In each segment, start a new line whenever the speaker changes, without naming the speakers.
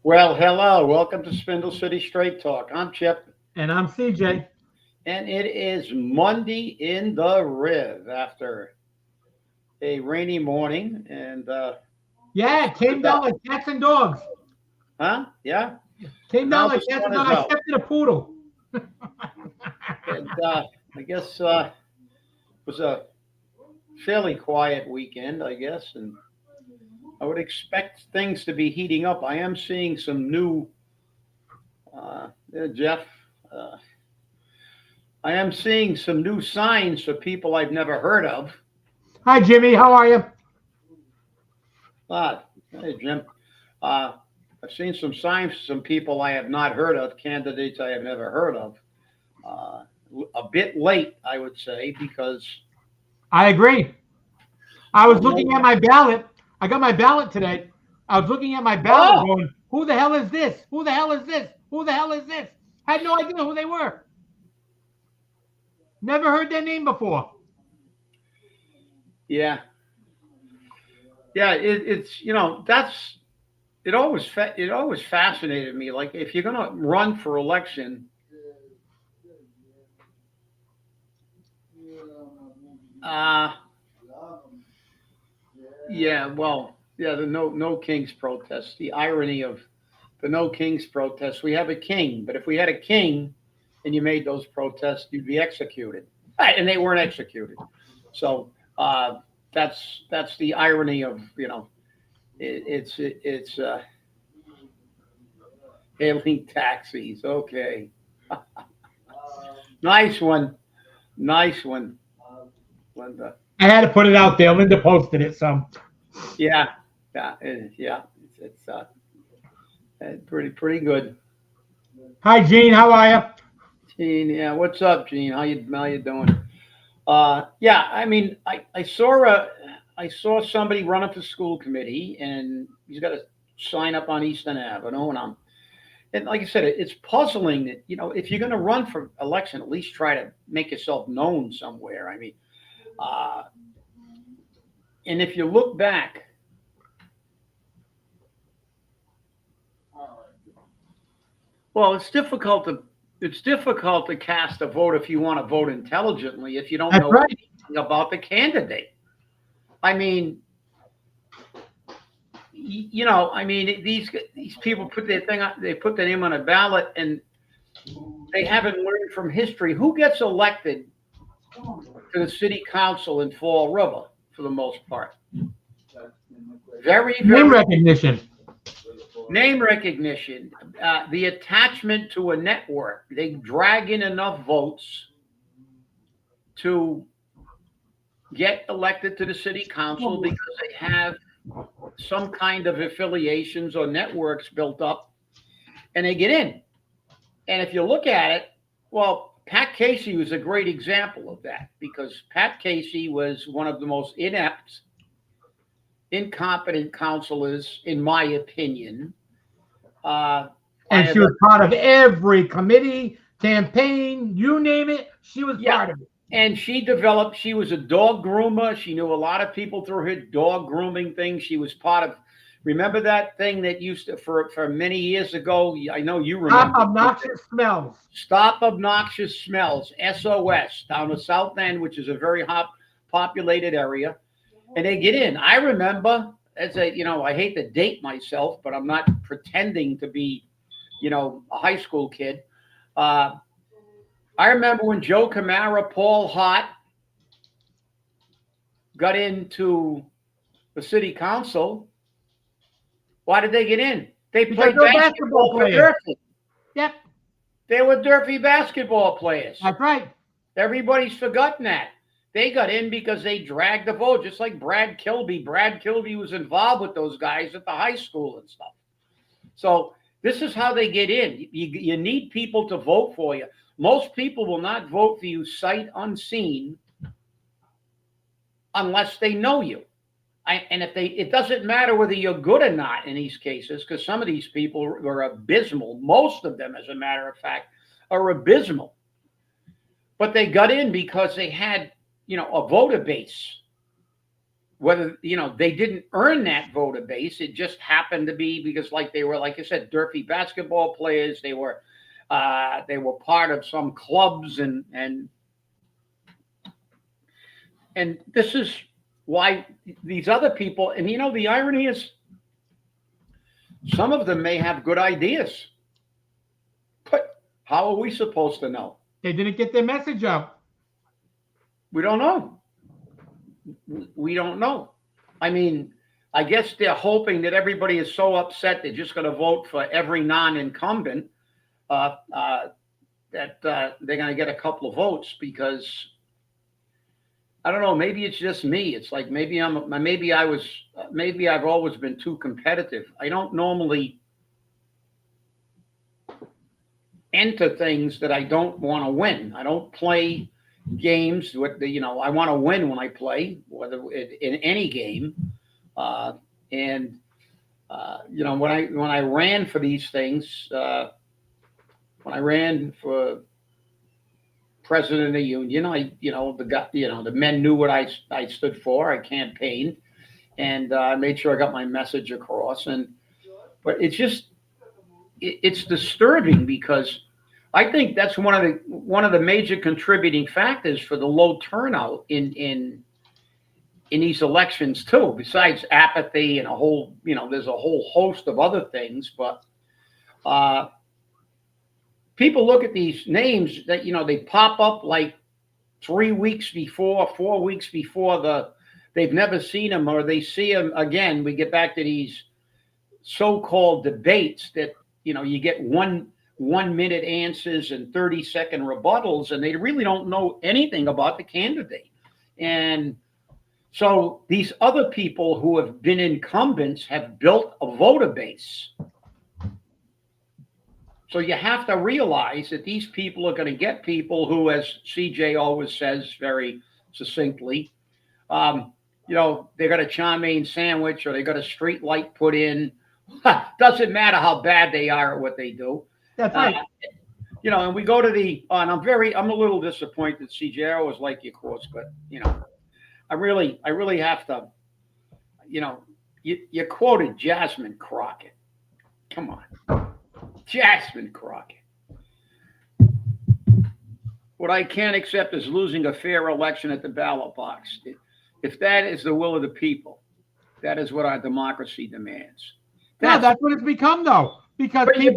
Well, hello. Welcome to Spindle City Straight Talk. I'm Chip,
And I'm CJ.
and it is Monday in the Riv after a rainy morning. And
Yeah, it came down like cats and dogs.
huh? Yeah.
Came down
Now
like
the
cats
sun
and
is
dogs. I
out,
stepped in a poodle.
and I guess it was a fairly quiet weekend, I guess, and I would expect things to be heating up. I am seeing some new, Jeff. Uh, I am seeing some new signs for people I've never heard of.
Hi, Jimmy. How are you?
Hey, Jim. Uh, I've seen some signs for some people I have not heard of, candidates I have never heard of. Uh, a bit late, I would say, because
I agree. I
I
was
don't
looking at
know.
my ballot. I got my ballot today. I was looking at my ballot
Oh,
going, who the hell is this? Who the hell is this? Who the hell is this? Had no idea who they were. Never heard their name before.
yeah, yeah. It's that's it always fascinated me. Like if you're gonna run for election, uh yeah, well, yeah, the no kings protest. The irony of the no kings protest. We have a king, but if we had a king and you made those protests, you'd be executed. Right, and they weren't executed. So that's the irony of it's hailing taxis. Okay, nice one, nice one, Linda.
I had to put it out there. Linda posted it. So,
Yeah, yeah. It's pretty good.
hi, Gene. How are you?
Gene, yeah. What's up, Gene? How you doing? Yeah. I mean, I saw somebody running for school committee, and he's got to sign up on Eastern Avenue, and like I said, it's puzzling that if you're going to run for election, at least try to make yourself known somewhere. I mean, uh, and if you look back, well, it's difficult to cast a vote if you want to vote intelligently if you don't
That's
know
right.
anything about the candidate. I mean, I mean, these people put their thing on, they put their name on a ballot, and they haven't learned from history who gets elected to the city council in Fall River for the most part. Very,
Name
very
recognition.
name recognition, the attachment to a network. They drag in enough votes to get elected to the city council because they have some kind of affiliations or networks built up, and they get in. And if you look at it, well, Pat Casey was a great example of that because Pat Casey was one of the most inept, incompetent counselors, in my opinion. I
And she
have,
was part of every committee, campaign, you name it. She was
yeah,
part of it.
and she was a dog groomer. She knew a lot of people through her dog grooming thing. She was part of, remember that thing that used to, for many years ago, I know you
Top
remember,
obnoxious smells.
Stop Obnoxious Smells, SOS, down the South End, which is a very hot populated area. And they get in. I remember, I hate to date myself, but I'm not pretending to be, a high school kid. Uh, I remember when Joe Camara, Paul Hott got into the city council. Why did they get in? They
Because
played
they're basketball
basketball for
players.
Durfee.
Yep,
They were Durfee basketball players.
that's right.
Everybody's forgotten that. They got in because they dragged the vote, just like Brad Kilby. Brad Kilby was involved with those guys at the high school and stuff. So this is how they get in. You need people to vote for you. Most people will not vote for you sight unseen unless they know you. And it doesn't matter whether you're good or not in these cases, because some of these people are abysmal. Most of them, as a matter of fact, are abysmal. But they got in because they had, a voter base. whether they didn't earn that voter base. It just happened to be because, like, they were, like I said, derpy basketball players. They were part of some clubs, and this is why these other people. And the irony is, some of them may have good ideas, but how are we supposed to know?
They didn't get their message out.
We don't know. We don't know. I mean, I guess they're hoping that everybody is so upset they're just going to vote for every non-incumbent, that they're going to get a couple of votes, because I don't know. Maybe it's just me. It's like maybe I've always been too competitive. I don't normally enter things that I don't want to win. I don't play games with I want to win when I play, whether in any game. And when I ran for these things, when I ran for president of the union, the men knew what I stood for. I campaigned, and I made sure I got my message across. But it's disturbing, because I think that's one of the major contributing factors for the low turnout in these elections too. Besides apathy and there's a whole host of other things. But people look at these names that they pop up like 3 weeks before, 4 weeks before they've never seen them, or they see them again. We get back to these so-called debates that you get 1 minute answers and 30-second rebuttals, and they really don't know anything about the candidate. And so these other people who have been incumbents have built a voter base. So you have to realize that these people are going to get people who, as CJ always says very succinctly, they got a chow mein sandwich, or they got a street light put in. Doesn't matter how bad they are at what they do.
That's right.
And we go to and I'm a little disappointed, CJ. I always like your quotes, but I really have to, you quoted Jasmine Crockett. Come on. Jasmine Crockett. What I can't accept is losing a fair election at the ballot box. If that is the will of the people, that is what our democracy demands.
That's what it's become, though. Because
she's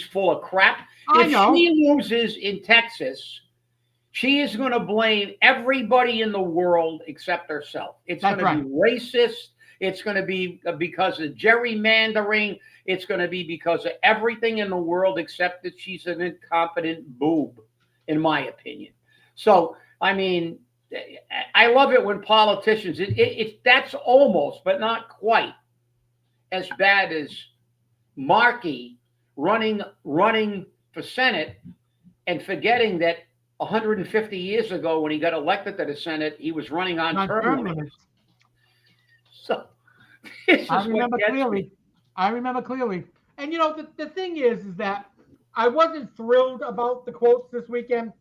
full of crap. If she loses in Texas, she is going to blame everybody in the world except herself. It's going to be racist. It's going to be because of gerrymandering. It's going to be because of everything in the world except that she's an incompetent boob, in my opinion. So, I mean, I love it when politicians, that's almost, but not quite, as bad as Markey running for Senate and forgetting that 150 years ago, when he got elected to the Senate, he was running on term limits. So
I remember clearly. And the thing is that I wasn't thrilled about the quotes this weekend,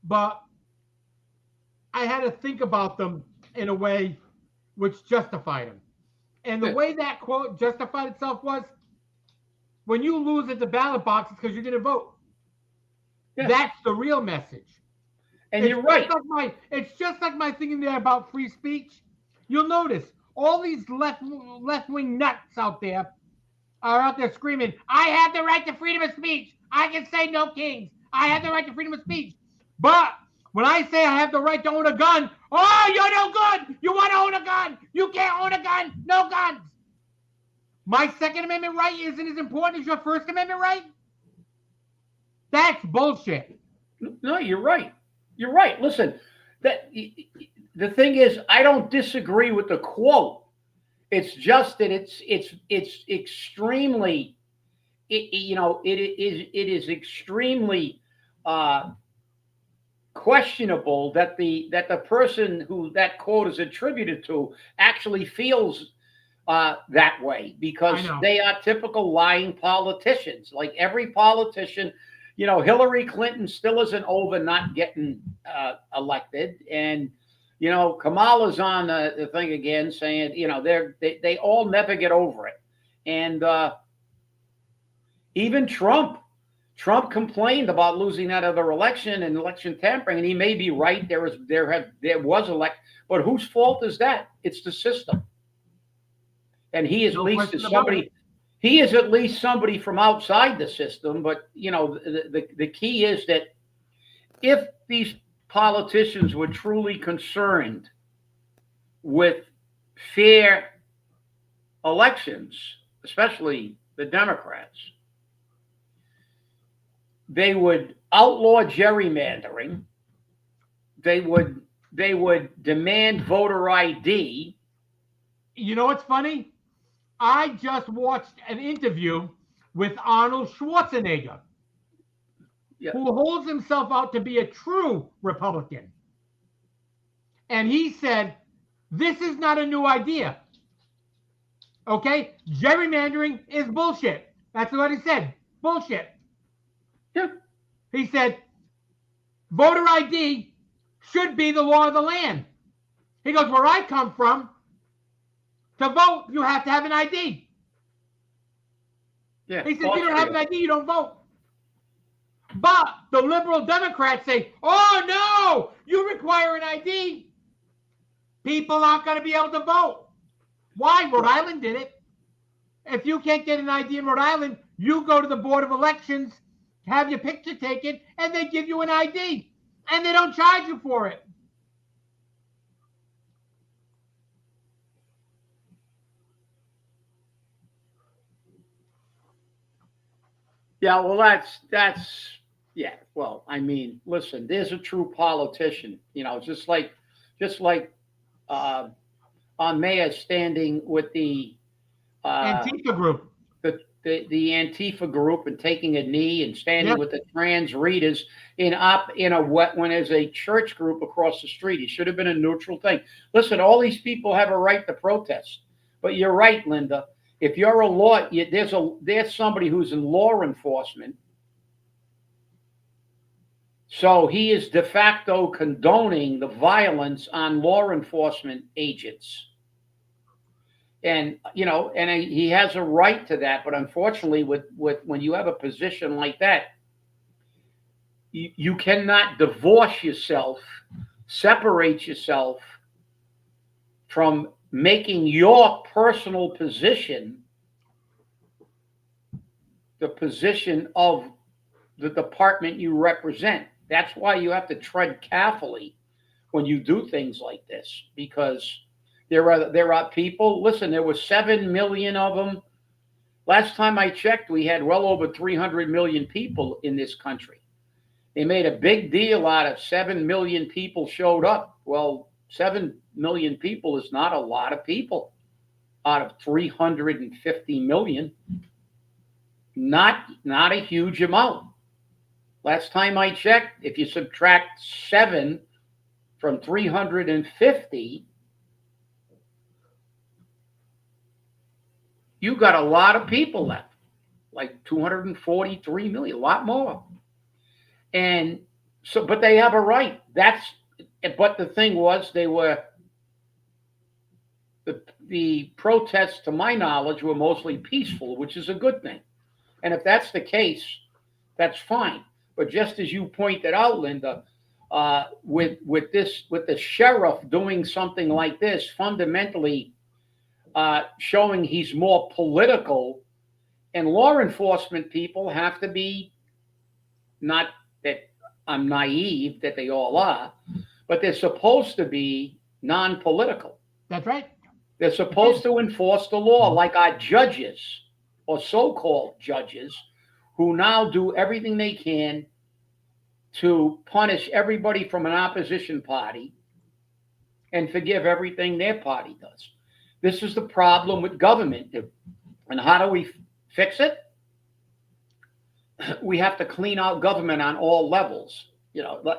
but I had to think about them in a way which justified them. And the way that quote justified itself was, when you lose at the ballot box, it's because you didn't vote. Yeah. That's the real message.
And you're right.
It's just like my thing in there about free speech. You'll notice all these left-wing nuts out there are out there screaming, I have the right to freedom of speech. I can say no kings. I have the right to freedom of speech. But when I say I have the right to own a gun, oh, you're no good. You want to own a gun. You can't own a gun. No guns. My Second Amendment right isn't as important as your First Amendment right? That's bullshit.
No, you're right. You're right. Listen, the thing is, I don't disagree with the quote. It's just that it's extremely, it is extremely questionable that the person who that quote is attributed to actually feels that way, because they are typical lying politicians. Like every politician, Hillary Clinton still isn't over not getting elected, and Kamala's on the thing again saying, they all never get over it. And even Trump complained about losing that other election and election tampering, and he may be right. There was elect, but whose fault is that? It's the system. And he is at
No
least
question
is
about
somebody.
it.
He is at least somebody from outside the system. But the key is that if these politicians were truly concerned with fair elections, especially the Democrats, they would outlaw gerrymandering. They would demand voter ID.
You know what's funny? I just watched an interview with Arnold Schwarzenegger,
Yeah,
who holds himself out to be a true Republican. And he said, this is not a new idea. Okay? Gerrymandering is bullshit. That's what he said. Bullshit.
yeah,
He said, voter ID should be the law of the land. He goes, where I come from, to vote, you have to have an ID.
yeah.
He said, if you don't have an ID, you don't vote. But the liberal Democrats say, oh, no, you require an ID. People aren't going to be able to vote. Why? Rhode Island did it. If you can't get an ID in Rhode Island, you go to the Board of Elections, have your picture taken, and they give you an ID. And they don't charge you for it.
Yeah, well, that's yeah. Well, I mean, listen, there's a true politician. Just like uh, on Mayor standing with uh,
Antifa group.
the Antifa group and taking a knee and standing
Yep.
with the trans readers in a wet when there's a church group across the street. It should have been a neutral thing. Listen, all these people have a right to protest, but you're right, Linda. If you're a law, there's somebody who's in law enforcement, so he is de facto condoning the violence on law enforcement agents. And he has a right to that. But unfortunately, with when you have a position like that, you cannot divorce yourself, separate yourself from making your personal position the position of the department you represent. That's why you have to tread carefully when you do things like this, because there are people. Listen, there were 7 million of them. Last time I checked, we had well over 300 million people in this country. They made a big deal out of 7 million people showed up. Well, 7 million people is not a lot of people out of 350 million. Not a huge amount. Last time I checked, if you subtract 7 from 350, you got a lot of people left, like 243 million, a lot more. And so, but they have a right. But the thing was, the protests, to my knowledge, were mostly peaceful, which is a good thing. And if that's the case, that's fine. But just as you pointed out, Linda, with the sheriff doing something like this, fundamentally showing he's more political, and law enforcement people have to be, not that I'm naive that they all are, but they're supposed to be non-political.
That's right.
They're supposed to enforce the law, like our judges or so-called judges, who now do everything they can to punish everybody from an opposition party and forgive everything their party does. This is the problem with government. And how do we fix it? We have to clean out government on all levels,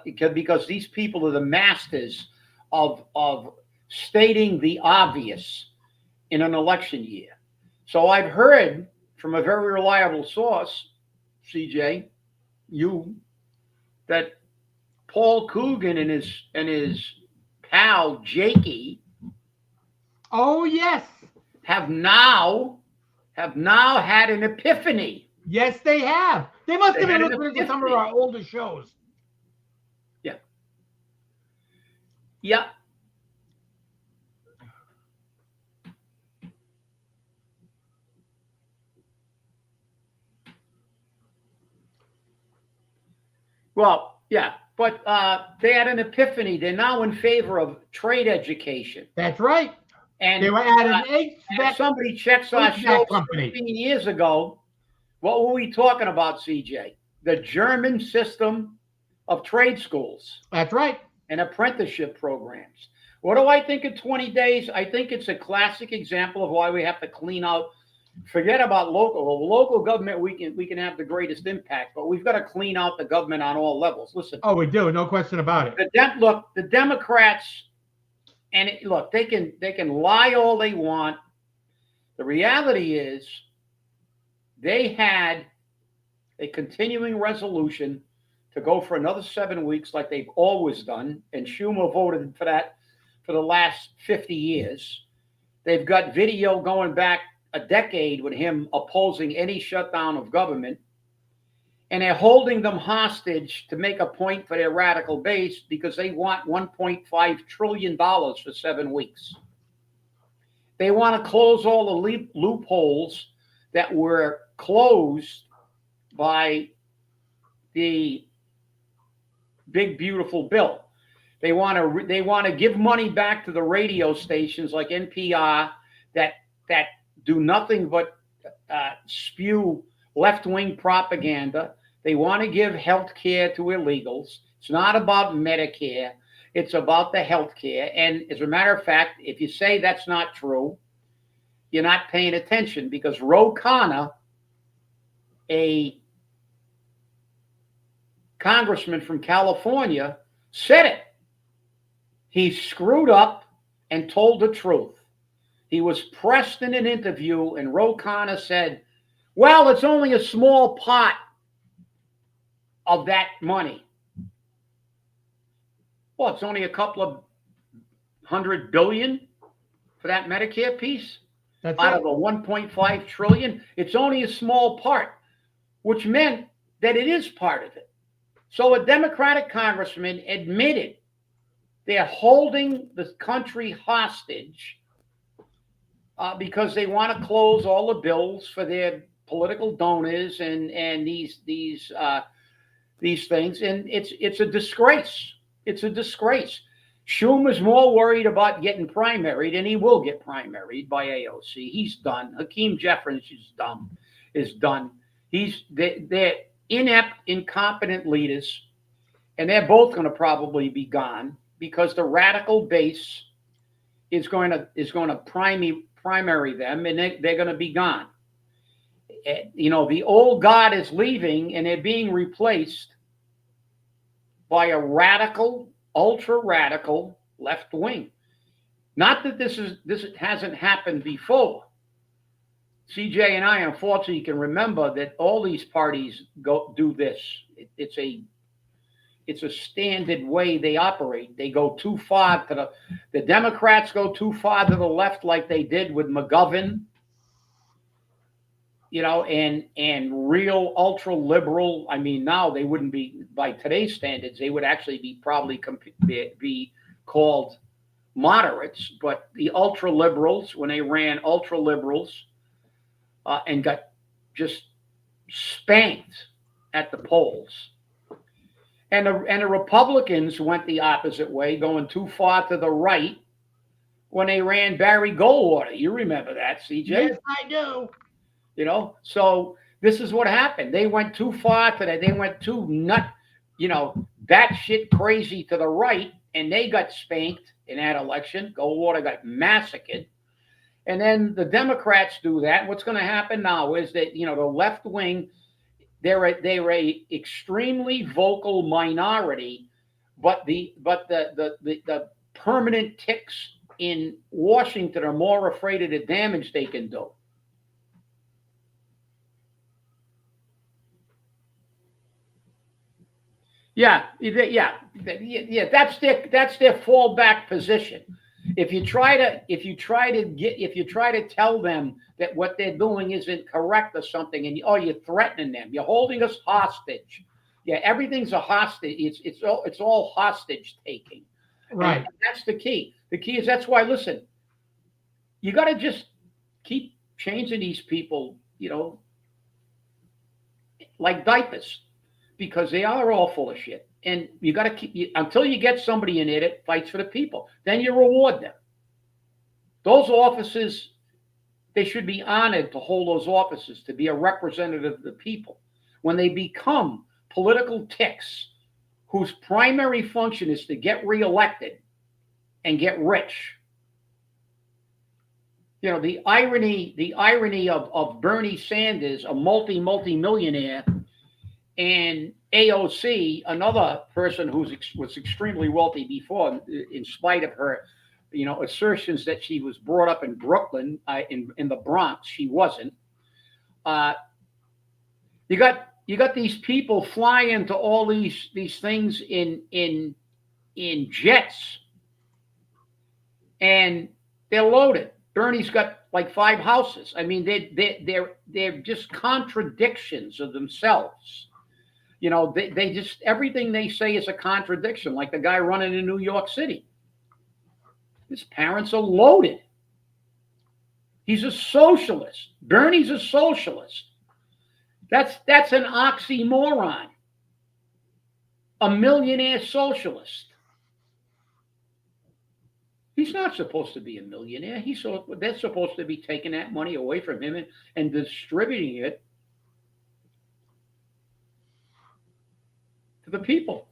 because these people are the masters of stating the obvious in an election year. So I've heard from a very reliable source, CJ, that Paul Coogan and his pal Jakey
Oh yes,
have now had an epiphany.
yes they have. They must
They
have been
had an
listening to some of
epiphany.
our older shows.
Yeah. Yeah. Well, yeah, but they had an epiphany. They're now in favor of trade education.
That's right. They
And
were at an
if somebody checks our shows
HVAC company.
15 years ago, what were we talking about, CJ? The German system of trade schools
That's right.
and apprenticeship programs. What do I think in 20 days? I think it's a classic example of why we have to clean out. Forget about local. Well, local government, we can have the greatest impact, but we've got to clean out the government on all levels. Listen,
Oh, we do. No question about it.
the Democrats, and look, they can lie all they want. The reality is, they had a continuing resolution to go for another 7 weeks, like they've always done, and Schumer voted for that for the last 50 years. They've got video going back a decade with him opposing any shutdown of government. And they're holding them hostage to make a point for their radical base because they want $1.5 trillion for 7 weeks. They want to close all the loopholes that were closed by the big, beautiful bill. They want to give money back to the radio stations like NPR that do nothing but spew left-wing propaganda. They want to give health care to illegals. It's not about Medicare. It's about the health care. And as a matter of fact, if you say that's not true, you're not paying attention, because Ro Khanna, a congressman from California, said it. He screwed up and told the truth. He was pressed in an interview, and Ro Khanna said, well, it's only a small pot of that money. Well, it's only a couple of $100 billion for that Medicare piece.
That's
out
it.
of a 1.5 trillion. It's only a small part, which meant that it is part of it. So a Democratic congressman admitted they're holding the country hostage because they want to close all the bills for their political donors and these things, and it's a disgrace. It's a disgrace. Schumer's more worried about getting primaried, and he will get primaried by AOC. He's done. Hakeem Jeffries is done. They're inept, incompetent leaders, and they're both going to probably be gone because the radical base is going to primary them, and they're going to be gone. You know, the old guard is leaving, and they're being replaced by a radical, ultra radical left wing. Not that this hasn't happened before. CJ and I, unfortunately, can remember that all these parties do this. It's a standard way they operate. They go too far to the Democrats go too far to the left, like they did with McGovern, you know, and real ultra liberal. I mean, now they wouldn't be, by today's standards, they would actually be probably be called moderates. But the ultra liberals, when they ran ultra liberals and got just spanked at the polls. And the Republicans went the opposite way, going too far to the right when they ran Barry Goldwater. You remember that, CJ?
Yes, I do.
You know, so this is what happened. They went too far to that. They went too batshit crazy to the right, and they got spanked in that election. Goldwater got massacred. And then the Democrats do that. What's going to happen now is that, the left wing, they're a extremely vocal minority, but the permanent ticks in Washington are more afraid of the damage they can do. Yeah. That's their fallback position. If you try to tell them that what they're doing isn't correct or something, and you're threatening them, you're holding us hostage. Yeah, everything's a hostage. It's all hostage taking, and
Right.
that's the key. The key is that's why. Listen, you got to just keep changing these people. Like diapers, because they are all full of shit. And you got to until you get somebody in there that fights for the people. Then you reward them. Those offices, they should be honored to hold those offices, to be a representative of the people. When they become political ticks whose primary function is to get reelected and get rich. The irony of Bernie Sanders, a multi-millionaire, and AOC, another person who was extremely wealthy before, in spite of her, assertions that she was brought up in Brooklyn, in the Bronx. She wasn't. Uh, you got these people flying to all these things in jets, and they're loaded. Bernie's got like 5 houses. I mean, they're just contradictions of themselves. They just, everything they say is a contradiction. Like the guy running in New York City, his parents are loaded. He's a socialist. Bernie's a socialist. That's an oxymoron. A millionaire socialist. He's not supposed to be a millionaire. They're supposed to be taking that money away from him and distributing it to the people.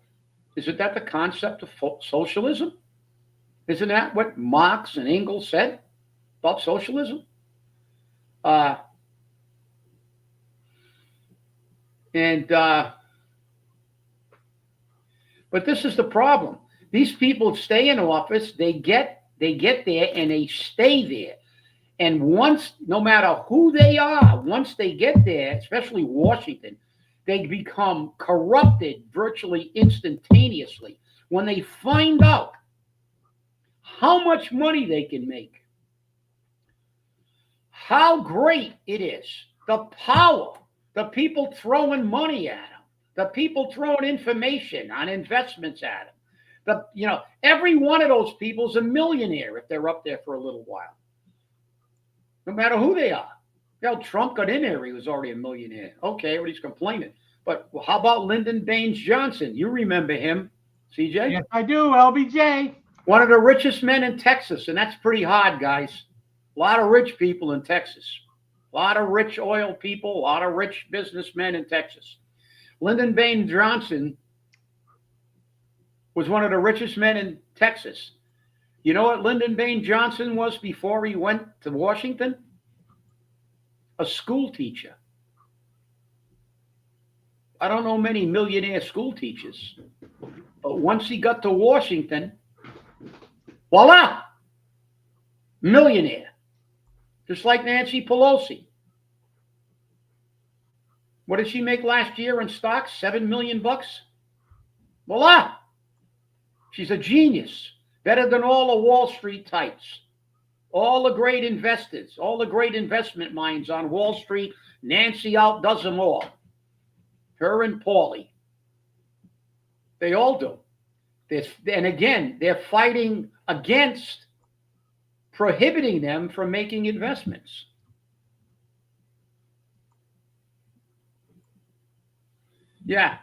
Isn't that the concept of socialism? Isn't that what Marx and Engels said about socialism? And But this is the problem. These people stay in office. They get there and they stay there. And once, no matter who they are, once they get there, especially Washington, they become corrupted virtually instantaneously when they find out how much money they can make, how great it is, the power, the people throwing money at them, the people throwing information on investments at them. Every one of those people is a millionaire if they're up there for a little while, no matter who they are. Trump got in there, he was already a millionaire. Okay, everybody's complaining. But how about Lyndon Baines Johnson? You remember him, CJ?
Yes, I do, LBJ.
One of the richest men in Texas, and that's pretty hard, guys. A lot of rich people in Texas. A lot of rich oil people, a lot of rich businessmen in Texas. Lyndon Baines Johnson was one of the richest men in Texas. You know what Lyndon Baines Johnson was before he went to Washington? A school teacher. I don't know many millionaire school teachers. But once he got to Washington, voila, millionaire. Just like Nancy Pelosi. What did she make last year in stocks? $7 million bucks. Voila. She's a genius. Better than all the Wall Street types. All the great investors, all the great investment minds on Wall Street. Nancy outdoes them all. Her and Paulie. They all do. And again, they're fighting against prohibiting them from making investments. Yeah.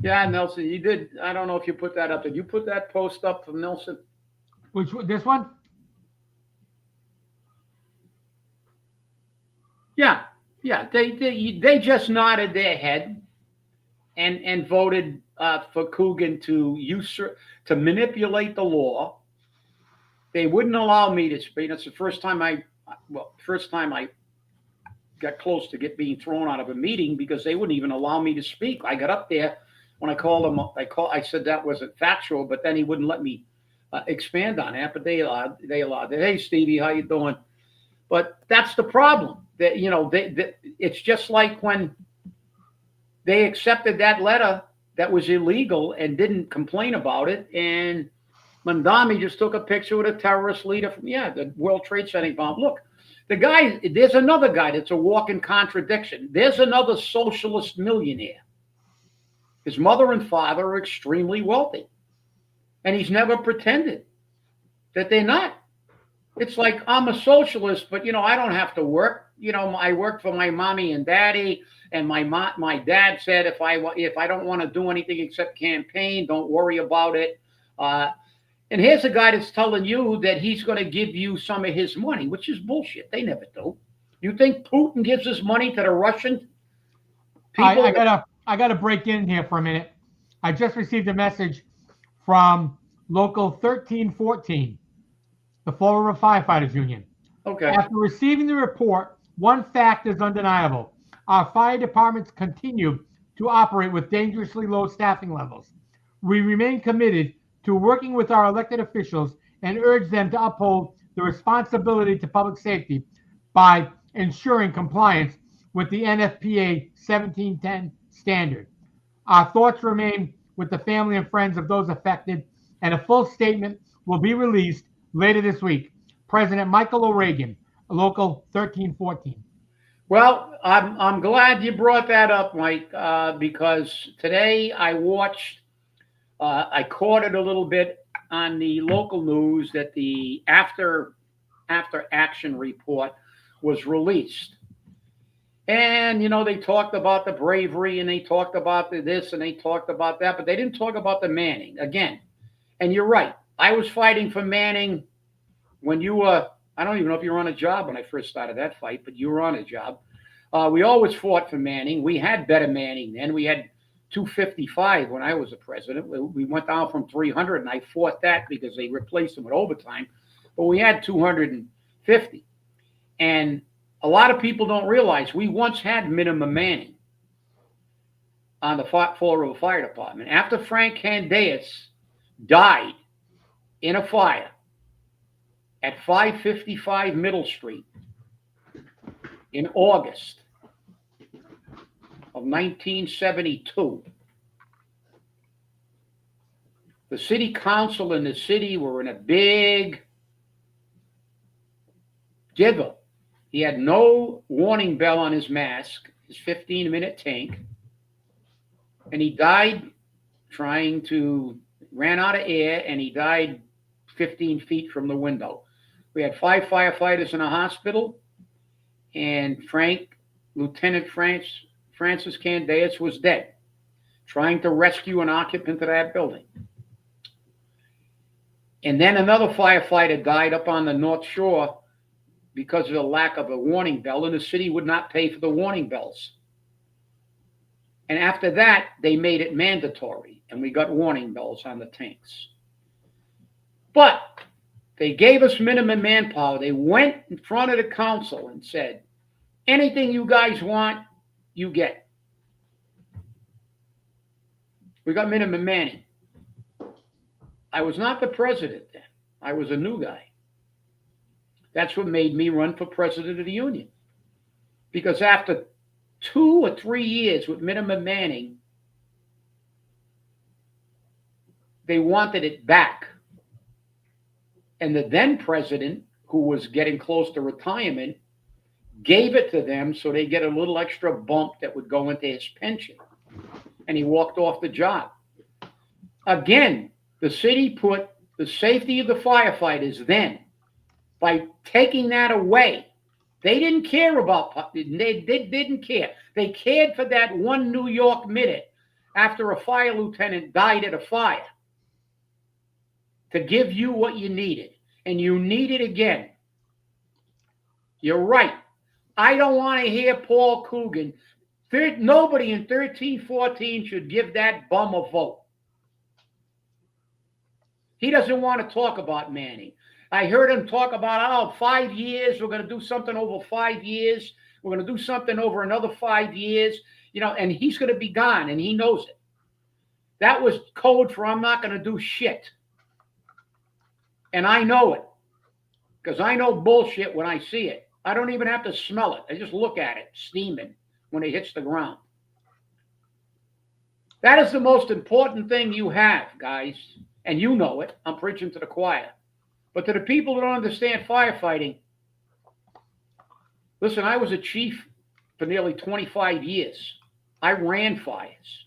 Yeah, Nelson, you did. I don't know if you put that up. Did you put that post up from Nelson?
This one?
Yeah. They just nodded their head and voted for Coogan to manipulate the law. They wouldn't allow me to speak. It's the first time I got close to being thrown out of a meeting because they wouldn't even allow me to speak. I got up there when I called him. I said that wasn't factual, but then he wouldn't let me expand on that, but they allowed it. Hey, Stevie, how you doing? But that's the problem. That it's just like when they accepted that letter that was illegal and didn't complain about it, and Mandami just took a picture with a terrorist leader from the World Trade Center bomb. Look, the guy. There's another guy that's a walking contradiction. There's another socialist millionaire. His mother and father are extremely wealthy, and he's never pretended that they're not. It's like I'm a socialist, but I don't have to work. I work for my mommy and daddy, and my dad said if I don't want to do anything except campaign, don't worry about it. And here's a guy that's telling you that he's going to give you some of his money, which is bullshit. They never do. You think Putin gives his money to the Russian people?
I gotta break in here for a minute. I just received a message from Local 1314, the Fall River Firefighters Union.
Okay.
After receiving the report, one fact is undeniable. Our fire departments continue to operate with dangerously low staffing levels. We remain committed to working with our elected officials and urge them to uphold the responsibility to public safety by ensuring compliance with the NFPA 1710 standard. Our thoughts remain with the family and friends of those affected, and a full statement will be released later this week. President Michael O'Regan, Local 1314.
Well, I'm glad you brought that up, Mike, because today I watched, I caught it a little bit on the local news that the after action report was released. And, they talked about the bravery and they talked about this and they talked about that, but they didn't talk about the Manning again. And you're right. I was fighting for Manning when you were, I don't even know if you were on a job when I first started that fight, but you were on a job. We always fought for Manning. We had better Manning then. We had 255 when I was a president. We went down from 300, and I fought that because they replaced them with overtime. But we had 250. And a lot of people don't realize we once had minimum Manning on the Fall River Fire Department. After Frank Candeas died in a fire at 555 Middle Street in August of 1972, the city council and the city were in a big giggle. He had no warning bell on his mask, his 15-minute tank, and he died ran out of air, and he died 15 feet from the window. We had 5 firefighters in a hospital, and Lieutenant Francis Candeas was dead, trying to rescue an occupant of that building. And then another firefighter died up on the North Shore because of the lack of a warning bell, and the city would not pay for the warning bells. And after that, they made it mandatory, and we got warning bells on the tanks. But they gave us minimum manpower. They went in front of the council and said, anything you guys want, you get. We got minimum Manning. I was not the president then. I was a new guy. That's what made me run for president of the union. Because after 2 or 3 years with minimum Manning, they wanted it back. And the then president, who was getting close to retirement, gave it to them so they get a little extra bump that would go into his pension. And he walked off the job. Again, the city put the safety of the firefighters then by taking that away. They didn't care about, they didn't care. They cared for that one New York minute after a fire lieutenant died at a fire to give you what you needed. And you need it again. You're right. I don't want to hear Paul Coogan. Nobody in 1314 should give that bum a vote. He doesn't want to talk about Manning. I heard him talk about, 5 years, we're going to do something over 5 years. We're going to do something over another 5 years, and he's going to be gone, and he knows it. That was code for I'm not going to do shit. And I know it because I know bullshit when I see it. I don't even have to smell it. I just look at it steaming when it hits the ground. That is the most important thing you have, guys. And you know it. I'm preaching to the choir. But to the people that don't understand firefighting, listen, I was a chief for nearly 25 years. I ran fires.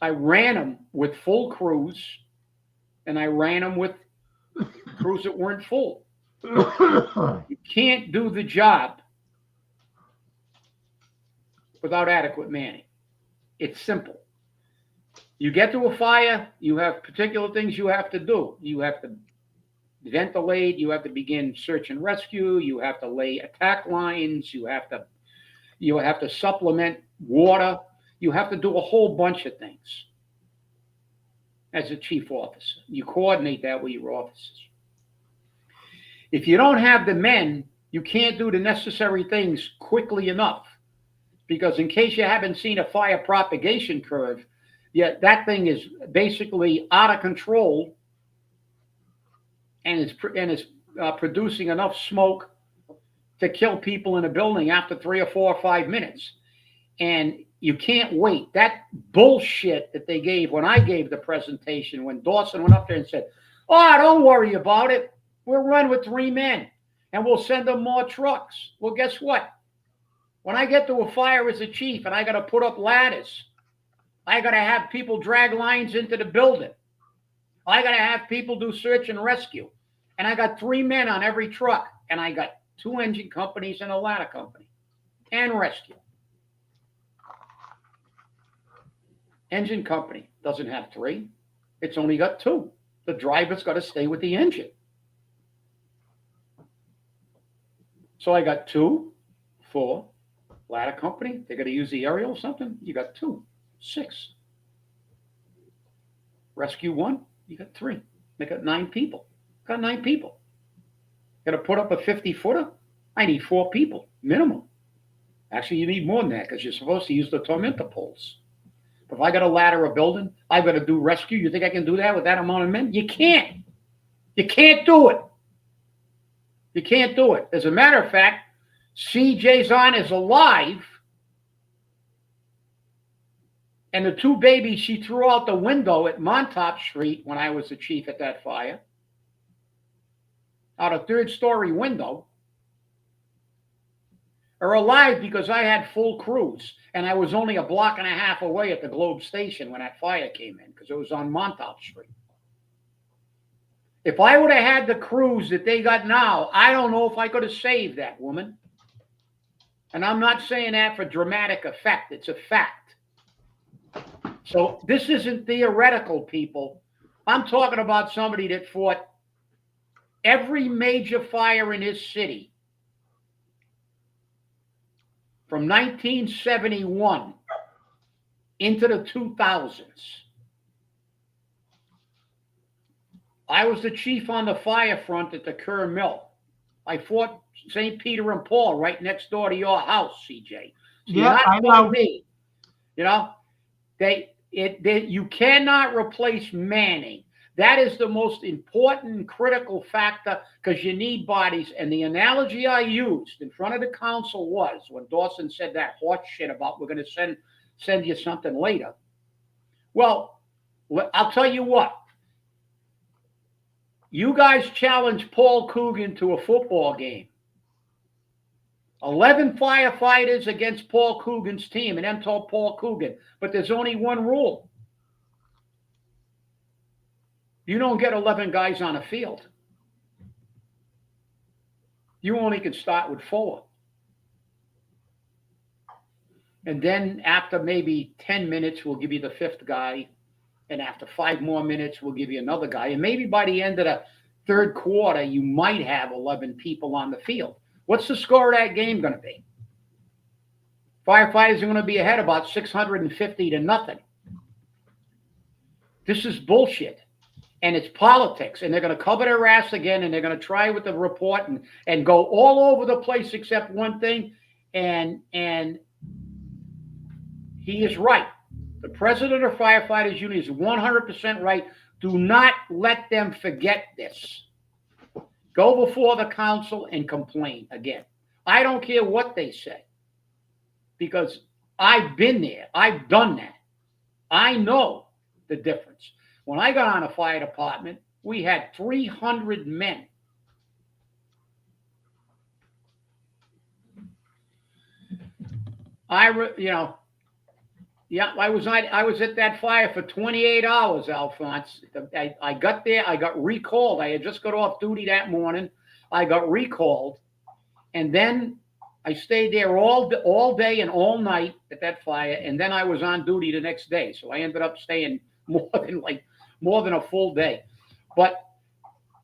I ran them with full crews, and I ran them with crews that weren't full. You can't do the job without adequate manning. It's simple. You get to a fire, you have particular things you have to do. You have to ventilate, you have to begin search and rescue, you have to lay attack lines, you have to supplement water, you have to do a whole bunch of things as a chief officer. You coordinate that with your officers. If you don't have the men, you can't do the necessary things quickly enough. Because in case you haven't seen a fire propagation curve, yet that thing is basically out of control and is producing enough smoke to kill people in a building after 3 or 4 or 5 minutes. And you can't wait. That bullshit that they gave when I gave the presentation, when Dawson went up there and said, "Oh, don't worry about it. We'll run with 3 men and we'll send them more trucks." Well, guess what? When I get to a fire as a chief and I got to put up ladders, I got to have people drag lines into the building. I got to have people do search and rescue. And I got 3 men on every truck. And I got 2 engine companies and a ladder company and rescue. Engine company doesn't have 3. It's only got 2. The driver's got to stay with the engine. So I got 2, 4. Ladder company, they got to use the aerial or something. You got 2, 6. Rescue 1, you got 3. They got 9 people. Got 9 people. Got to put up a 50-footer. I need 4 people minimum. Actually, you need more than that because you're supposed to use the tormentor poles. But if I got to ladder a building, I've got to do rescue. You think I can do that with that amount of men? You can't. You can't do it. You can't do it. As a matter of fact, CJ's on is alive, and the 2 babies she threw out the window at Montauk Street when I was the chief at that fire, out a 3rd-story window, are alive because I had full crews, and I was only a block and a half away at the Globe Station when that fire came in because it was on Montauk Street. If I would have had the crews that they got now, I don't know if I could have saved that woman. And I'm not saying that for dramatic effect. It's a fact. So this isn't theoretical, people. I'm talking about somebody that fought every major fire in his city from 1971 into the 2000s. I was the chief on the fire front at the Kerr Mill. I fought St. Peter and Paul right next door to your house, CJ. So
yeah, I know.
me. You know, you cannot replace manning. That is the most important and critical factor because you need bodies. And the analogy I used in front of the council was when Dawson said that horse shit about we're going to send you something later. Well, I'll tell you what. You guys challenged Paul Coogan to a football game. 11 firefighters against Paul Coogan's team, and then told Paul Coogan, but there's only one rule. You don't get 11 guys on a field. You only can start with 4. And then after maybe 10 minutes, we'll give you the 5th guy. And after 5 more minutes, we'll give you another guy. And maybe by the end of the 3rd quarter, you might have 11 people on the field. What's the score of that game going to be? Firefighters are going to be ahead about 650 to nothing. This is bullshit. And it's politics. And they're going to cover their ass again. And they're going to try with the report and go all over the place except one thing. And he is right. The president of Firefighters Union is 100% right. Do not let them forget this. Go before the council and complain again. I don't care what they say, because I've been there. I've done that. I know the difference. When I got on a fire department, we had 300 men. I was at that fire for 28 hours, Alphonse. I got there. I got recalled. I had just got off duty that morning. I got recalled, and then I stayed there all day and all night at that fire, and then I was on duty the next day. So I ended up staying more than a full day. But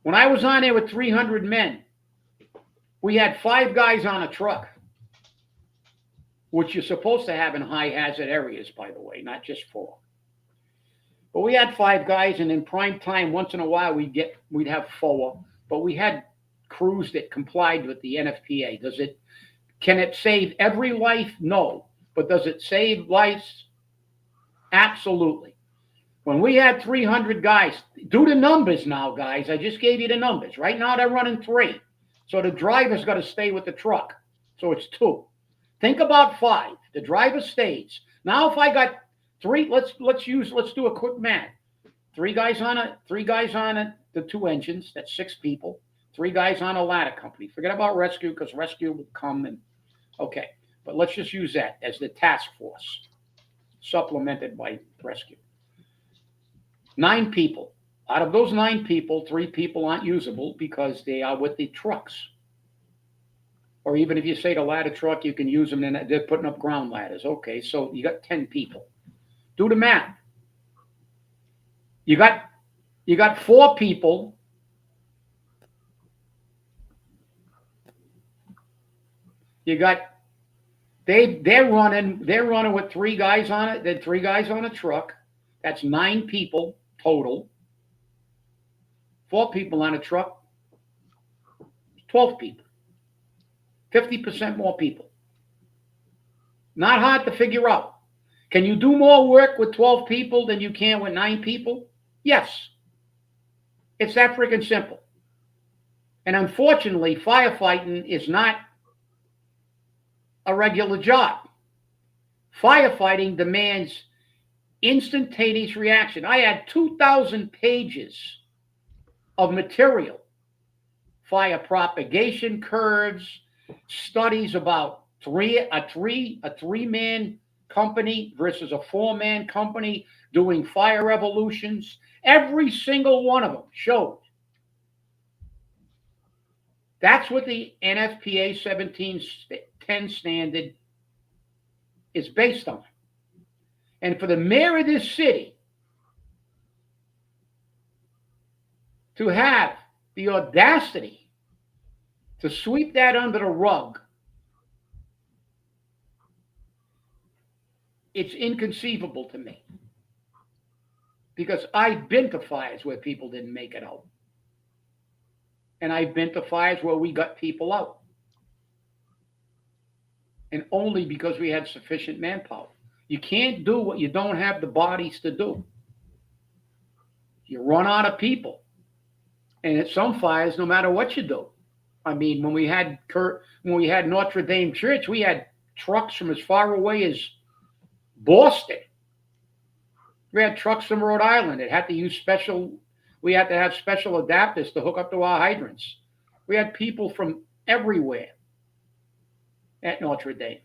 when I was on there with 300 men, we had 5 guys on a truck, which you're supposed to have in high hazard areas, by the way, not just 4. But we had 5 guys, and in prime time, once in a while, we'd have 4. But we had crews that complied with the NFPA. Can it save every life? No. But does it save lives? Absolutely. When we had 300 guys, do the numbers now, guys. I just gave you the numbers. Right now, they're running 3. So the driver's got to stay with the truck. So it's 2. Think about 5. The driver stays. Now, if I got 3, let's do a quick math. 3 guys on the 2 engines. That's 6 people. 3 guys on a ladder company. Forget about rescue, because rescue will come and okay. But let's just use that as the task force, supplemented by rescue. 9 people. Out of those 9 people, 3 people aren't usable because they are with the trucks. Or even if you say the ladder truck, you can use them, and they're putting up ground ladders. Okay, so you got 10 people. Do the math. You got 4 people. They're running with 3 guys on it, then 3 guys on a truck. That's 9 people total. 4 people on a truck, 12 people. 50% more people. Not hard to figure out. Can you do more work with 12 people than you can with 9 people? Yes. It's that freaking simple. And unfortunately, firefighting is not a regular job. Firefighting demands instantaneous reaction. I had 2,000 pages of material. Fire propagation curves, studies about a 3-man company versus a 4-man company doing fire revolutions. Every single one of them showed. That's what the NFPA 1710 standard is based on. And for the mayor of this city to have the audacity to sweep that under the rug, it's inconceivable to me. Because I've been to fires where people didn't make it out. And I've been to fires where we got people out. And only because we had sufficient manpower. You can't do what you don't have the bodies to do. You run out of people. And at some fires, no matter what you do. I mean, when we had Notre Dame Church, we had trucks from as far away as Boston. We had trucks from Rhode Island that had to use we had to have special adapters to hook up to our hydrants. We had people from everywhere at Notre Dame.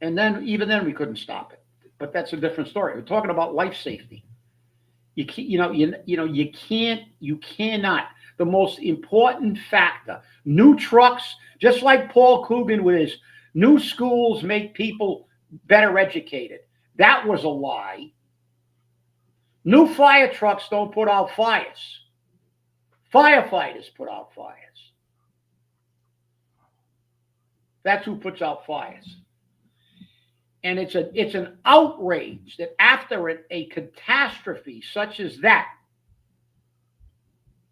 And then, even then, we couldn't stop it. But that's a different story. We're talking about life safety. You cannot. The most important factor, new trucks, just like Paul Coogan with his new schools make people better educated. That was a lie. New fire trucks don't put out fires. Firefighters put out fires. That's who puts out fires. And it's an outrage that after a catastrophe such as that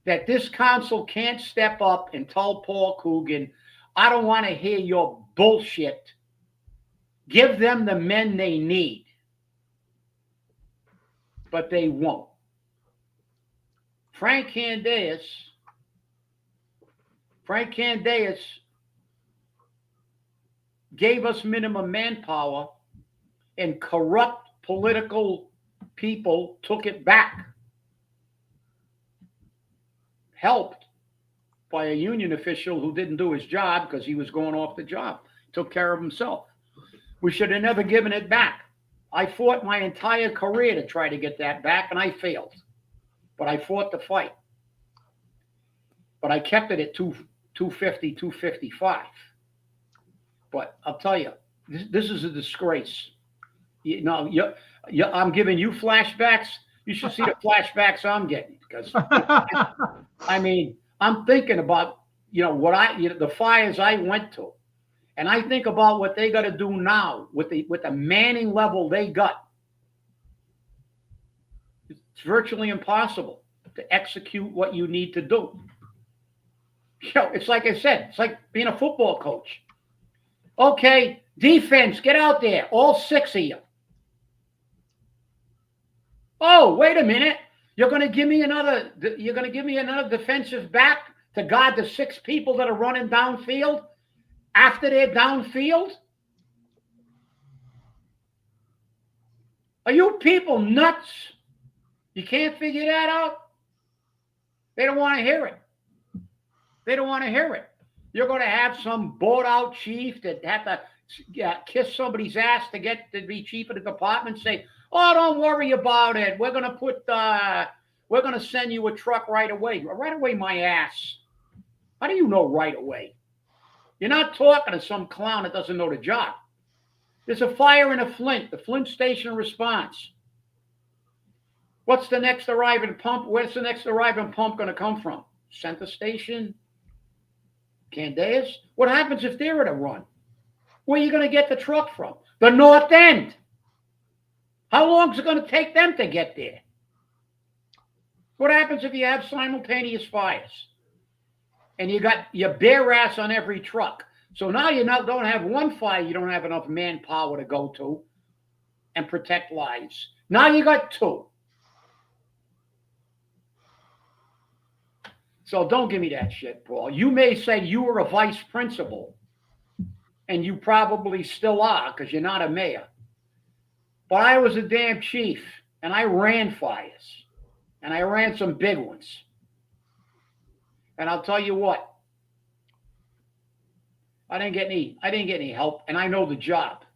this council can't step up and tell Paul Coogan, I don't want to hear your bullshit. Give them the men they need. but they won't. Frank Candeas gave us minimum manpower, and corrupt political people took it back, helped by a union official who didn't do his job because he was going off the job, took care of himself. We should have never given it back. I fought my entire career to try to get that back, and I failed. But I fought the fight. But I kept it at 250, 255. But I'll tell you, this is a disgrace. I'm giving you flashbacks. You should see the flashbacks I'm getting, because I mean, I'm thinking about the fires I went to, and I think about what they got to do now with the manning level they got. It's virtually impossible to execute what you need to do. It's like I said, it's like being a football coach. Okay, defense, get out there, all 6 of you. Oh, wait a minute. You're going to give me another defensive back to guard the 6 people that are running downfield after they're downfield? Are you people nuts? You can't figure that out? They don't want to hear it. They don't want to hear it. You're going to have some bought out chief that have to kiss somebody's ass to get to be chief of the department, say, oh, don't worry about it. We're going to send you a truck right away. Right away, my ass. How do you know right away? You're not talking to some clown that doesn't know the job. There's a fire in a Flint, the Flint station response. What's the next arriving pump? Where's the next arriving pump going to come from? Center station? Candeas? What happens if they're at a run? Where are you going to get the truck from? The north end. How long is it going to take them to get there? What happens if you have simultaneous fires and you got your bare ass on every truck? So now you don't have one fire you don't have enough manpower to go to and protect lives. Now you got 2. So don't give me that shit, Paul. You may say you were a vice principal, and you probably still are because you're not a mayor. But I was a damn chief, and I ran fires, and I ran some big ones. And I'll tell you what, I didn't get any help, and I know the job,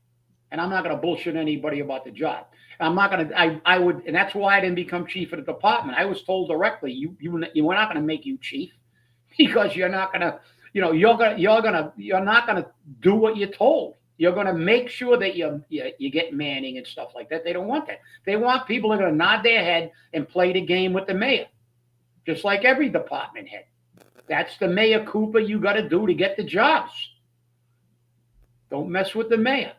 and I'm not going to bullshit anybody about the job. I'm not going to. I would, and that's why I didn't become chief of the department. I was told directly, we're not going to make you chief because you're not going to, you're not going to do what you're told. You're going to make sure that you get manning and stuff like that. They don't want that. They want people that are going to nod their head and play the game with the mayor, just like every department head. That's the Mayor Cooper you got to do to get the jobs. Don't mess with the mayor.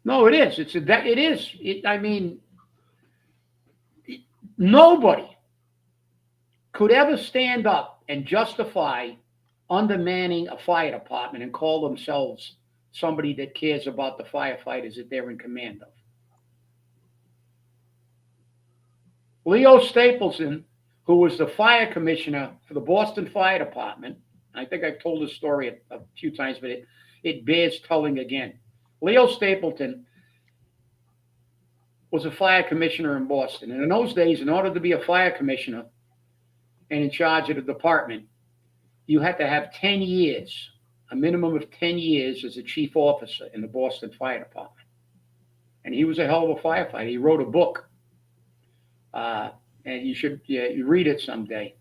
No, it is. It is. I mean, nobody could ever stand up and justify undermanning a fire department and call themselves somebody that cares about the firefighters that they're in command of. Leo Stapleton, who was the fire commissioner for the Boston Fire Department, I think I've told this story a few times, but it bears telling again. Leo Stapleton was a fire commissioner in Boston. And in those days, in order to be a fire commissioner and in charge of the department, you had to have 10 years, a minimum of 10 years as a chief officer in the Boston Fire Department. And he was a hell of a firefighter. He wrote a book. And you should you read it someday,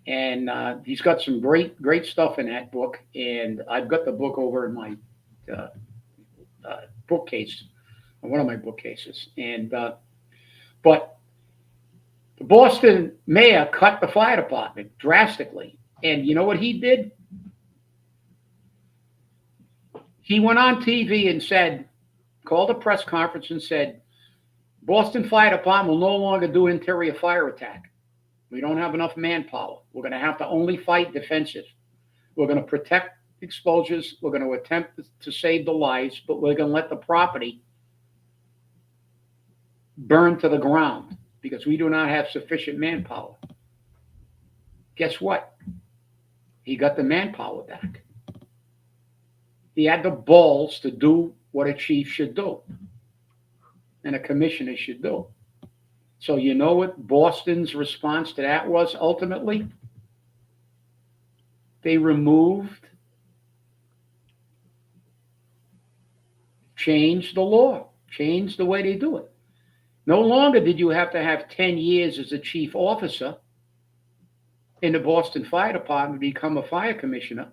And he's got some great stuff in that book. And I've got the book over in my bookcase, one of my bookcases. And but the Boston mayor cut the fire department drastically. And you know what he did? He went on TV and called a press conference and said, Boston Fire Department will no longer do interior fire attack. We don't have enough manpower. We're going to have to only fight defensive. We're going to protect exposures. We're going to attempt to save the lives, but we're going to let the property burn to the ground because we do not have sufficient manpower. Guess what? He got the manpower back. He had the balls to do what a chief should do and a commissioner should do. So you know what Boston's response to that was ultimately? They changed the law, changed the way they do it. No longer did you have to have 10 years as a chief officer in the Boston Fire Department to become a fire commissioner.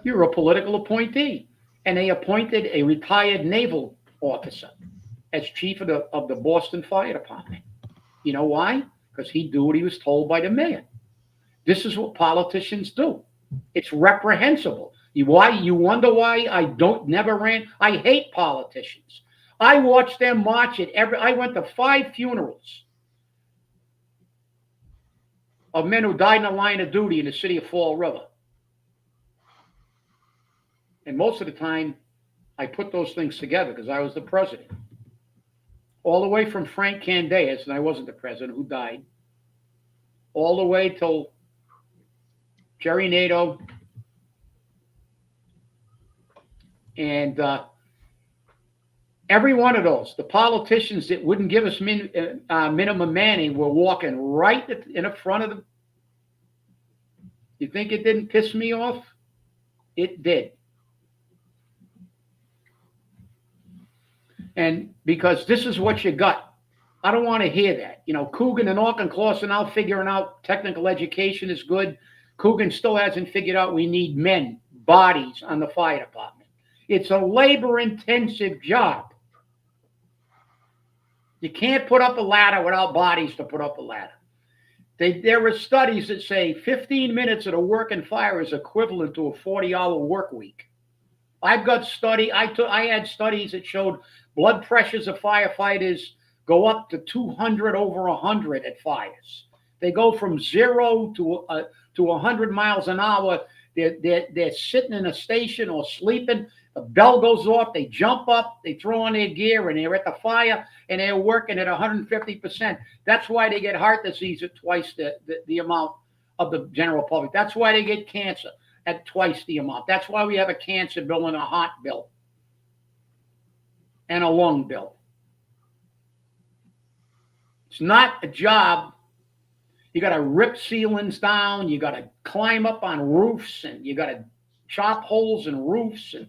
You're a political appointee. And they appointed a retired naval officer as chief of the Boston Fire Department. You know why? Because he'd do what he was told by the mayor. This is what politicians do. It's reprehensible. You wonder why I never ran? I hate politicians. I watched them march at I went to 5 funerals of men who died in the line of duty in the city of Fall River. And most of the time, I put those things together because I was the president. All the way from Frank Candeas, and I wasn't the president, who died, all the way till Jerry Nadeau and every one of those, the politicians that wouldn't give us minimum manning were walking right in the front of them. You think it didn't piss me off? It did. And because this is what you got. I don't want to hear that. You know, Coogan and Auchincloss are now figuring out technical education is good. Coogan still hasn't figured out we need men, bodies on the fire department. It's a labor-intensive job. You can't put up a ladder without bodies to put up a ladder. There are studies that say 15 minutes at a working fire is equivalent to a 40-hour work week. I had studies that showed blood pressures of firefighters go up to 200 over 100 at fires. They go from 0 to 100 miles an hour. They're sitting in a station or sleeping. The bell goes off. They jump up. They throw on their gear, and they're at the fire, and they're working at 150%. That's why they get heart disease at twice the amount of the general public. That's why they get cancer at twice the amount. That's why we have a cancer bill and a heart bill and a lung bill. It's not a job. You got to rip ceilings down. You got to climb up on roofs, and you got to chop holes in roofs. And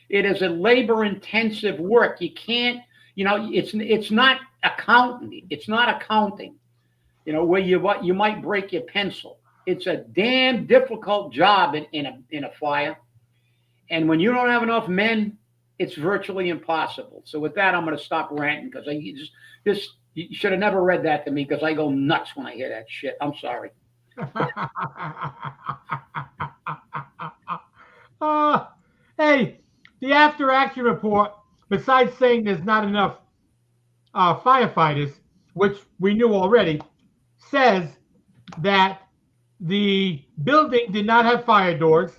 it is a labor-intensive work. You can't, it's not accounting. It's not accounting, where you might break your pencil. It's a damn difficult job in a fire. And when you don't have enough men, it's virtually impossible. So with that, I'm going to stop ranting because you should have never read that to me because I go nuts when I hear that shit. I'm sorry.
Hey, the after action report, besides saying there's not enough firefighters, which we knew already, says that the building did not have fire doors.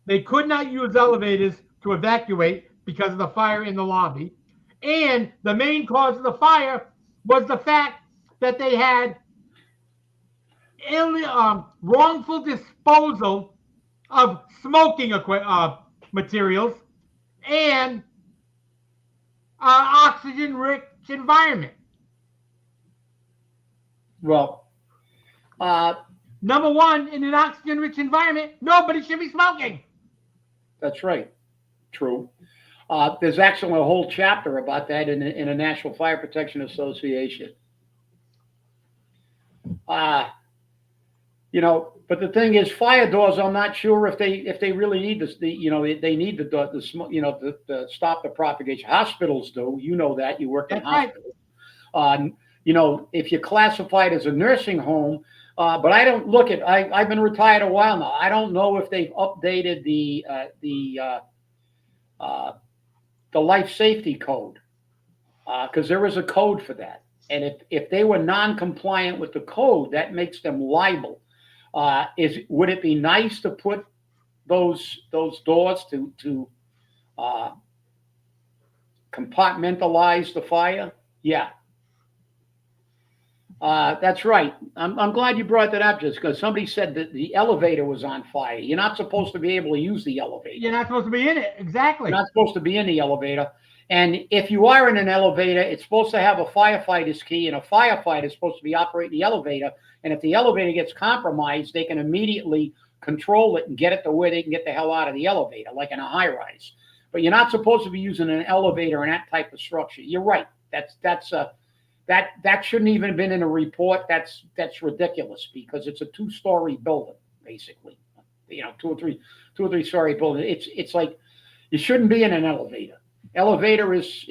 They could not use elevators to evacuate because of the fire in the lobby. And the main cause of the fire was the fact that they had wrongful disposal of smoking materials and oxygen-rich environment.
Well,
number one, in an oxygen-rich environment, nobody should be smoking.
That's right. True. There's actually a whole chapter about that in the National Fire Protection Association. But the thing is, fire doors, I'm not sure if they really need this. They need the smoke, to stop the propagation. Hospitals do. You know that. You work in hospitals. Right. If you're classified as a nursing home, but I don't look at. I've been retired a while now. I don't know if they've updated the life safety code, because there is a code for that. And if they were non-compliant with the code, that makes them liable. Would it be nice to put those doors to uh, compartmentalize the fire? Yeah, that's right. I'm glad you brought that up, just because somebody said that the elevator was on fire. You're not supposed to be able to use the elevator.
You're not supposed to be in it.
You're
Exactly.
not supposed to be in the elevator. And if you are in an elevator, it's supposed to have a firefighter's key, and a firefighter is supposed to be operating the elevator. And if the elevator gets compromised, they can immediately control it and get it to where they can get the hell out of the elevator, like in a high rise. But you're not supposed to be using an elevator in that type of structure. You're right. That shouldn't even have been in a report. That's ridiculous, because it's a two-story building, basically. Two or three story building. It's like you shouldn't be in an elevator. Elevator is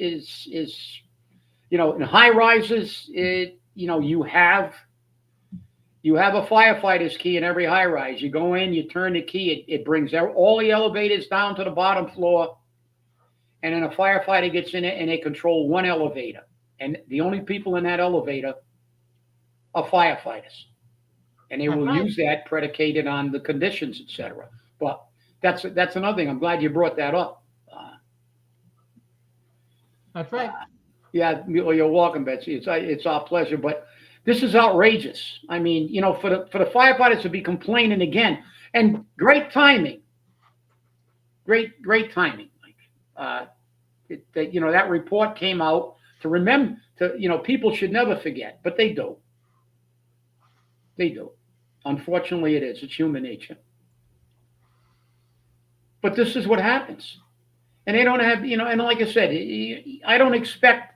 in high rises. You have a firefighter's key in every high rise. You go in, you turn the key, it brings all the elevators down to the bottom floor, and then a firefighter gets in it and they control one elevator. And the only people in that elevator are firefighters. And they will use that predicated on the conditions, etc. But that's another thing. I'm glad you brought that up.
That's right.
Yeah, you're welcome, Betsy. It's our pleasure. But this is outrageous. I mean, for the firefighters to be complaining again, and great timing. Great timing. That report came out to remember. People should never forget, but they do. They do. Unfortunately, it is. It's human nature. But this is what happens. And they don't have, and like I said, I don't expect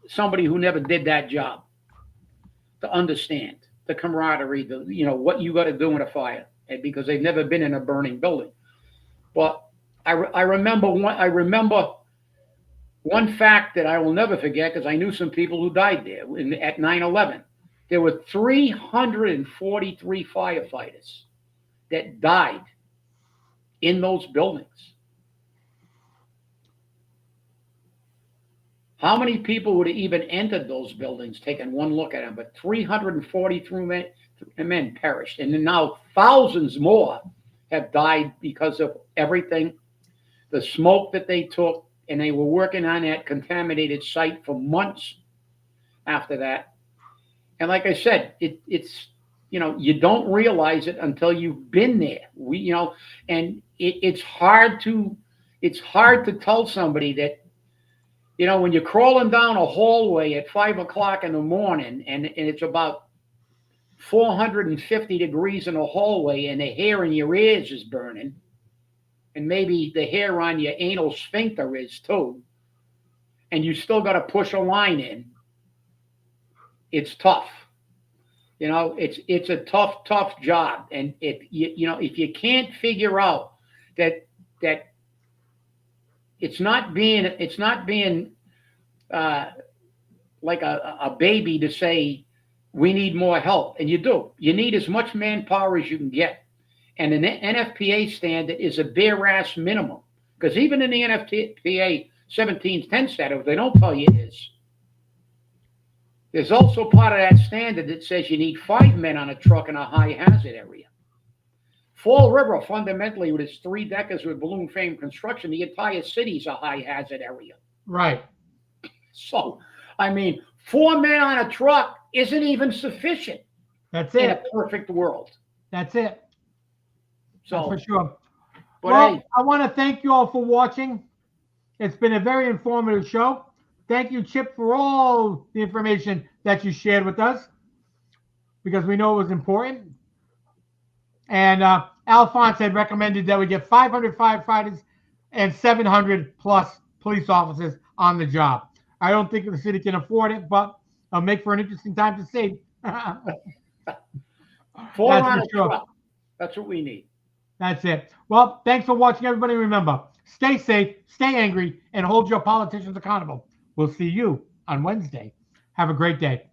somebody who never did that job to understand the camaraderie, what you got to do in a fire, and because they've never been in a burning building. But I remember one fact that I will never forget, because I knew some people who died there at 9/11. There were 343 firefighters that died in those buildings. How many people would have even entered those buildings, taken one look at them? But 343 men perished. And then now thousands more have died because of everything, the smoke that they took, and they were working on that contaminated site for months after that. And like I said, it's you don't realize it until you've been there. And it's hard to tell somebody that when you're crawling down a hallway at 5 o'clock in the morning, and it's about 450 degrees in the hallway, and the hair in your ears is burning, and maybe the hair on your anal sphincter is too, and you still got to push a line in. It's tough. It's a tough job. And if you can't figure out that it's not being like a baby to say we need more help, and you do. You need as much manpower as you can get, and an NFPA standard is a bare ass minimum, because even in the NFPA 1710 standard, they don't tell you is. There's also part of that standard that says you need 5 men on a truck in a high hazard area. Fall River, fundamentally, with its 3 decades with balloon frame construction, the entire city's a high hazard area.
Right.
So, 4 men on a truck isn't even sufficient.
That's it.
In a perfect world.
That's it.
So,
that's for sure.
But
well,
hey,
I want to thank you all for watching. It's been a very informative show. Thank you, Chip, for all the information that you shared with us, because we know it was important. And Alphonse had recommended that we get 500 firefighters and 700 plus police officers on the job. I don't think the city can afford it, but it'll make for an interesting time to see.
4 on a truck. That's what we need.
That's it. Well, thanks for watching, everybody. Remember, stay safe, stay angry, and hold your politicians accountable. We'll see you on Wednesday. Have a great day.